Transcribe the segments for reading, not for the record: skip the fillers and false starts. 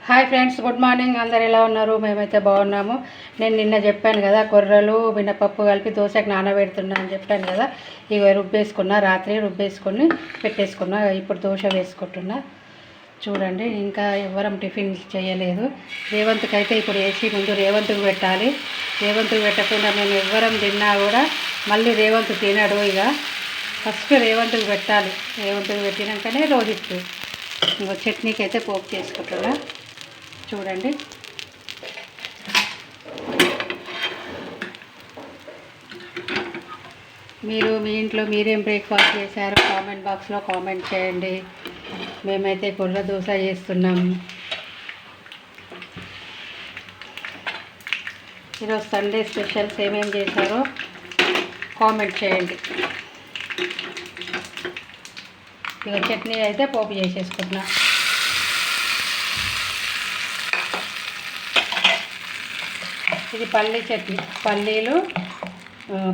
Hi friends, good morning. అందరు ఎలా ఉన్నారు? మేమైతే బాగున్నాము. నేను నిన్న చెప్పాను కదా, కొర్రలు మినపప్పు కలిపి దోశకు నానబెడుతున్నా అని చెప్పాను కదా. ఇవి రుబ్బేసుకున్నా, రాత్రి రుబ్బేసుకొని పెట్టేసుకున్నా. ఇప్పుడు దోశ వేసుకుంటున్నా. చూడండి, ఇంకా ఎవరం టిఫిన్ చేయలేదు. రేవంత్కి అయితే ఇప్పుడు వేసి ముందు రేవంత్కి పెట్టాలి. రేవంత్కి పెట్టకుండా మేము ఎవ్వరం తిన్నా కూడా మళ్ళీ రేవంత్ తినడు. ఇక ఫస్ట్ రేవంత్కి పెట్టాలి. రేవంత్కి పెట్టినాకనే రోహిత్. ఇంకో చట్నీకి అయితే పోపు చేసుకుంటున్నా. చూడండి, మీరు మీ ఇంట్లో మీరేం బ్రేక్ఫాస్ట్ చేశారో కామెంట్ బాక్స్లో కామెంట్ చేయండి. మేమైతే కొర్ర దోశ చేస్తున్నాం. ఈరోజు సండే స్పెషల్స్ ఏమేమి చేశారో కామెంట్ చేయండి. ఇక చట్నీ అయితే పోపు చేసేసుకుంటున్నా. ఇది పల్లీ చట్నీ, పల్లీలు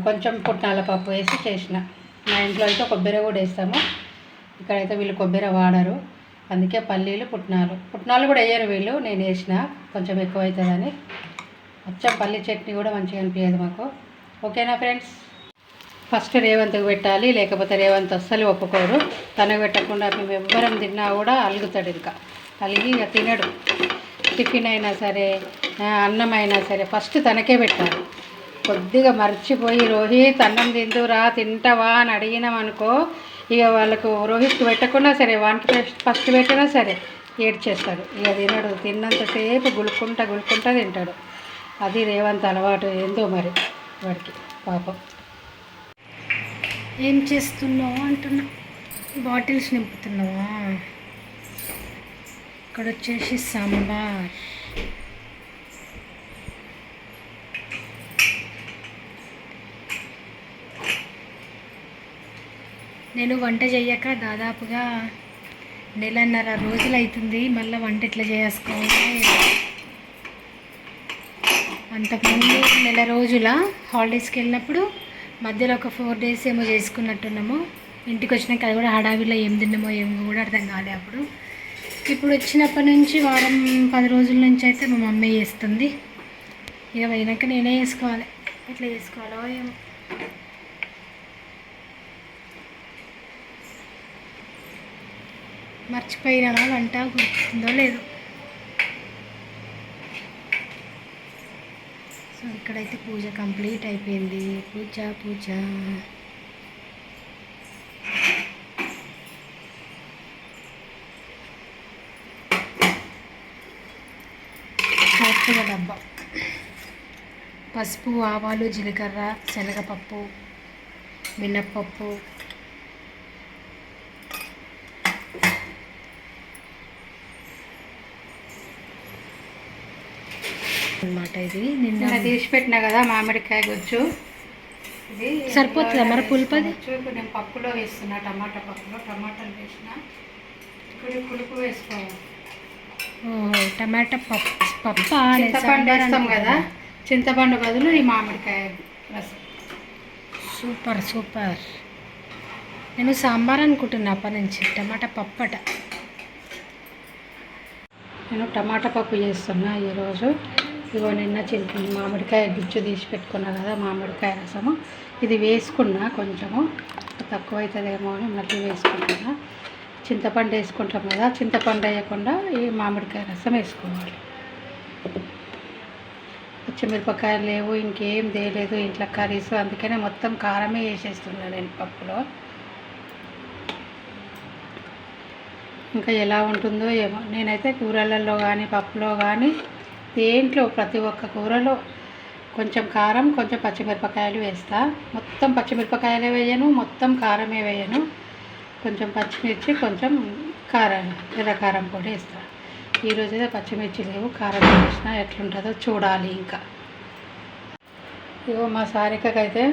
కొంచెం పుట్నాల పప్పు వేసి చేసిన. మా ఇంట్లో అయితే కొబ్బరి కూడా వేస్తాము. ఇక్కడైతే వీళ్ళు కొబ్బరి వాడరు, అందుకే పల్లీలు పుట్నాలు కూడా వేయరు వీళ్ళు. నేను వేసిన కొంచెం ఎక్కువ అవుతుందని. అచ్చం పల్లీ చట్నీ కూడా మంచిగా అనిపించదు మాకు. ఓకేనా ఫ్రెండ్స్? ఫస్ట్ రేవంత్కి పెట్టాలి, లేకపోతే రేవంత్ అస్సలు ఒప్పుకోరు. తనకు పెట్టకుండా మేము ఎవ్వరం తిన్నా కూడా అలుగుతాడు. ఇంకా అలిగి ఇక తినడు. టిఫిన్ అయినా సరే, అన్నం అయినా సరే ఫస్ట్ తనకే పెట్టాలి. కొద్దిగా మర్చిపోయి రోహిత్ అన్నం తింటావా అని అడిగినామనుకో, ఇక వాళ్ళకు రోహిత్కి పెట్టకుండా సరే, వానికి ఫస్ట్ పెట్టినా సరే ఏడ్చేస్తాడు. ఇక తినడు. తిన్నంతసేపు గులుక్కుంటా తింటాడు. అది రేవంత్ అలవాటు ఏందో మరి వాడికి పాపం. ఏం చేస్తున్నావు అంటున్నా? బాటిల్స్ నింపుతున్నావా? ఇక్కడ వచ్చేసి సాంబార్. నేను వంట చేయక దాదాపుగా 1.5 రోజులు అవుతుంది. మళ్ళీ వంట ఎట్లా చేసుకోవాలి. అంతకుముందు 1 రోజుల హాలిడేస్కి వెళ్ళినప్పుడు మధ్యలో ఒక 4 days ఏమో చేసుకున్నట్టున్నాము. ఇంటికి వచ్చినాక అది కూడా హడావిలో ఏం తిన్నామో ఏమో కూడా అర్థం కాలే అప్పుడు. ఇప్పుడు వచ్చినప్పటి నుంచి వారం 10 రోజుల నుంచి అయితే మా మమ్మీ చేస్తుంది. ఇక పోయినాక నేనే చేసుకోవాలి. ఎట్లా చేసుకోవాలో ఏమో. మర్చిపోయినా వంట గుర్తుందో లేదు. సో ఇక్కడైతే పూజ కంప్లీట్ అయిపోయింది. పూజ కొత్తగా డబ్బా. పసుపు, ఆవాలు, జీలకర్ర, శనగపప్పు, మినప్పప్పు, అన్నమాట. ఇది నిన్న తీసి పెట్టినా కదా మామిడికాయ గుజ్జు. ఇది సరిపోతుందా మరి పులుపది? ఇప్పుడు నేను పప్పులో వేస్తున్నా, టమాటాలు వేసిన. ఇప్పుడు పులుపు వేసుకోవాలి. టమాటా పప్పు చింతపండు వేస్తాం కదా, చింతపండు బదులు ఈ మామిడికాయ రసం. సూపర్. నేను సాంబార్ అనుకుంటున్నా అప్పటి నుంచి. టమాటా పప్పు అట. నేను టమాటా పప్పు చేస్తున్నా ఈరోజు. ఇగో నిన్న మామిడికాయ గుజ్జు తీసి పెట్టుకున్నా కదా, మామిడికాయ రసము. ఇది వేసుకున్నా, కొంచెము తక్కువ అవుతుందేమో అని మళ్ళీ వేసుకుంటున్నా. చింతపండు వేసుకుంటాం కదా, చింతపండు వేయకుండా ఈ మామిడికాయ రసం వేసుకోవాలి. పచ్చిమిరపకాయలు లేవు, ఇంకేం తేలేదు ఇంట్లో కర్రీస్, అందుకనే మొత్తం కారమే వేసేస్తున్నా నేను పప్పులో. ఇంకా ఎలా ఉంటుందో ఏమో. నేనైతే కూరలలో కానీ పప్పులో కానీ దేంట్లో ప్రతి ఒక్క కూరలో కొంచెం కారం, కొంచెం పచ్చిమిరపకాయలు వేస్తా. మొత్తం పచ్చిమిరపకాయలే వేయను, మొత్తం కారమే వేయను. కొంచెం పచ్చిమిర్చి, కొంచెం కారం, ఎర్రకారం పొడి వేస్తా. ఈరోజు అయితే పచ్చిమిర్చి లేవు, కారం వేసిన. ఎట్లుంటుందో చూడాలి. ఇంకా ఇగో మా సారికకైతే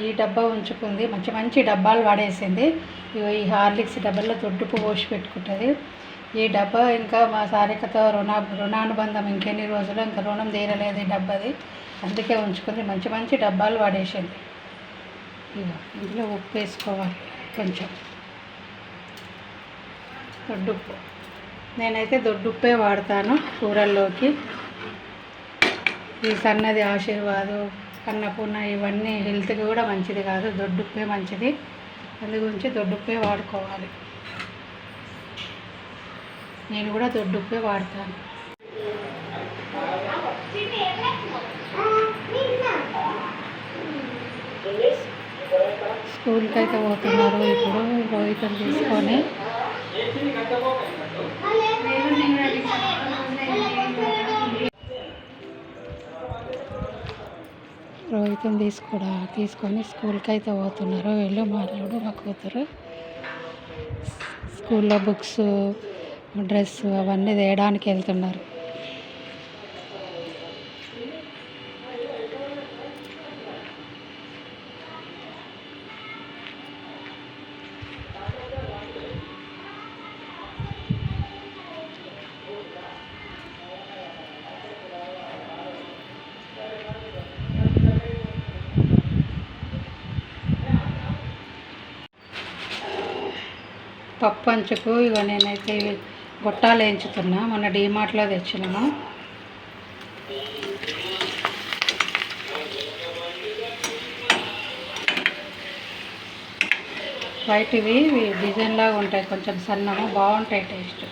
ఈ డబ్బా ఉంచుకుంది. మంచి డబ్బాలు వాడేసింది. ఇగో ఈ హార్లిక్స్ డబ్బాలో దొడ్డుపు పోసి పెట్టుకుంటుంది. ఈ డబ్బా ఇంకా మా సారికతో రుణానుబంధం ఇంకెన్ని రోజులు, ఇంకా రుణం తీరలేదు ఈ డబ్బాది. అందుకే ఉంచుకుంది. మంచి డబ్బాలు వాడేసింది. ఇక ఇందులో ఉప్పు వేసుకోవాలి, కొంచెం దొడ్డుప్పు. నేనైతే దొడ్డుప్పే వాడతాను కూరల్లోకి. ఈ సన్నది ఆశీర్వాదు, అన్నపూర్ణ ఇవన్నీ హెల్త్కి కూడా మంచిది కాదు. దొడ్డుప్పే మంచిది, అందు గురించి దొడ్డుప్పే వాడుకోవాలి. నేను కూడా దొడ్డుప్పే వాడతాను. స్కూల్కి అయితే పోతున్నారు ఇప్పుడు రోహితను తీసుకొని. రోహితను తీసుకొని స్కూల్కి అయితే పోతున్నారు వీళ్ళు, మాట్లాడు మా కూతురు. స్కూల్లో బుక్స్, డ్రెస్ అవన్నీ తేయడానికి వెళ్తున్నారు. పప్పు అంచుకు ఇక నేనైతే గొట్టాలు వేయించుతున్నా. మొన్న డీమార్ట్లో తెచ్చినాము. వైట్ ఇవి డిజైన్ లాగా ఉంటాయి, కొంచెం సన్నము, బాగుంటాయి టేస్ట్.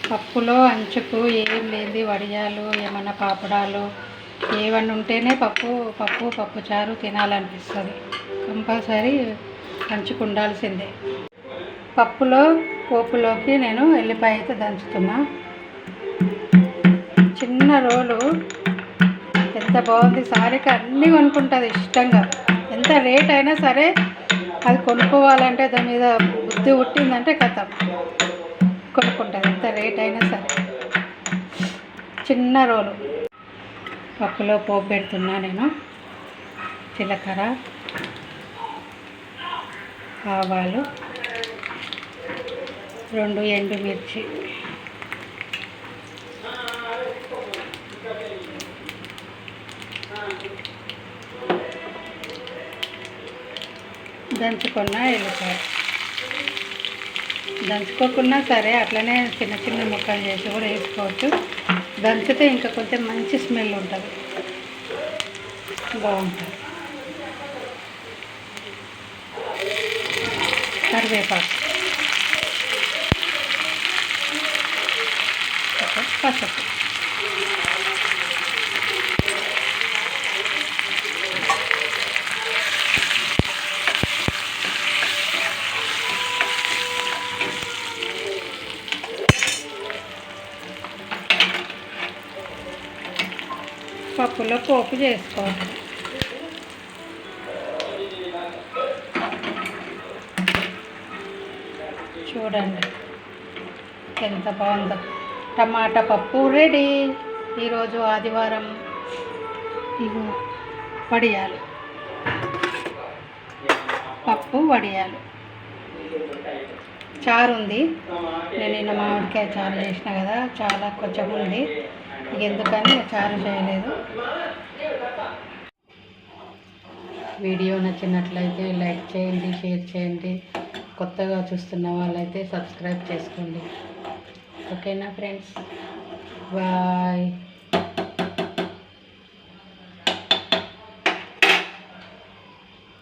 పప్పులో అంచుకు ఏం లేనిది వడియాలు, ఏమన్నా పాపడాలు ఏమన్నా ఉంటేనే పప్పు చారు తినాలనిపిస్తుంది. కంపల్సరీ అంచుకు ఉండాల్సిందే. పప్పులో పోపులోకి నేను ఎల్లిపాయ అయితే దంచుతున్నా. చిన్న రోలు ఎంత బాగుంది. సారికి అన్నీ కొనుక్కుంటుంది ఇష్టంగా. ఎంత రేట్ అయినా సరే అది కొనుక్కోవాలంటే దాని మీద బుద్ధి పుట్టిందంటే కథ కొనుక్కుంటుంది, ఎంత రేట్ అయినా సరే. చిన్న రోలు పప్పులో పోపు పెడుతున్నా నేను. జీలకర్ర, ఆవాలు, 2 ఎండుమిర్చి, దంచుకున్న ఎల్లిపాయ. దంచుకోకున్నా సరే అట్లనే చిన్న చిన్న ముక్కలు చేసి కూడా వేసుకోవచ్చు. దంచితే ఇంకా కొంచెం మంచి స్మెల్ ఉంటుంది, బాగుంటుంది. కరివేపాకు, పసుపు, పప్పులో పోపు చేసుకోవాలి. చూడండి ఎంత బాగుందో. టమాటా పప్పు రెడీ. ఈరోజు ఆదివారం. ఇగో వడియాలు, పప్పు వడియాలు. చారు ఉంది. నేను నిన్న మామిడికాయ చారు చేసిన కదా, చాలా కొంచెం ఉంది. ఇక ఎందుకని చారు చేయలేదు. వీడియో నచ్చినట్లయితే లైక్ చేయండి, షేర్ చేయండి. కొత్తగా చూస్తున్న వాళ్ళైతే సబ్స్క్రైబ్ చేసుకోండి. ఓకేనా ఫ్రెండ్స్, బాయ్.